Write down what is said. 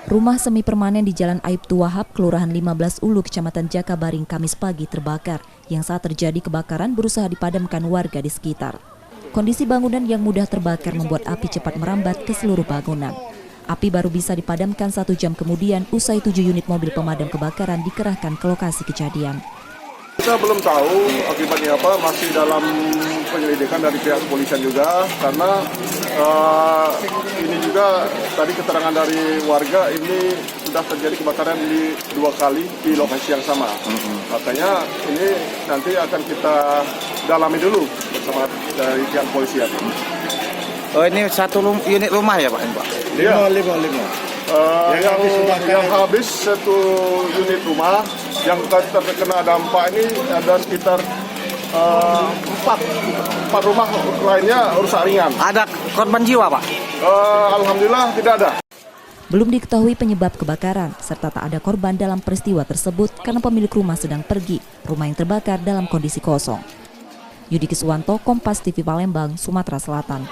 Rumah semi permanen di Jalan Aibtu Wahab, Kelurahan 15 Ulu, Kecamatan Jakabaring, Kamis pagi terbakar. Yang saat terjadi kebakaran berusaha dipadamkan warga di sekitar. Kondisi bangunan yang mudah terbakar membuat api cepat merambat ke seluruh bangunan. Api baru bisa dipadamkan 1 jam kemudian usai 7 unit mobil pemadam kebakaran dikerahkan ke lokasi kejadian. Kita belum tahu akibatnya apa, masih dalam penyelidikan dari pihak kepolisian juga, karena ini juga tadi keterangan dari warga ini sudah terjadi kebakaran di 2 kali di lokasi yang sama. Makanya ini nanti akan kita dalami dulu bersama dari pihak kepolisian. Oh, ini satu unit rumah ya Pak? Iya. Lima. Yang habis 1 unit rumah, yang terkena dampak ini ada sekitar 4 rumah lainnya rusak ringan. Ada korban jiwa Pak? Alhamdulillah tidak ada. Belum diketahui penyebab kebakaran, serta tak ada korban dalam peristiwa tersebut karena pemilik rumah sedang pergi. Rumah yang terbakar dalam kondisi kosong. Yudi Kiswanto, Kompas TV Palembang, Sumatera Selatan.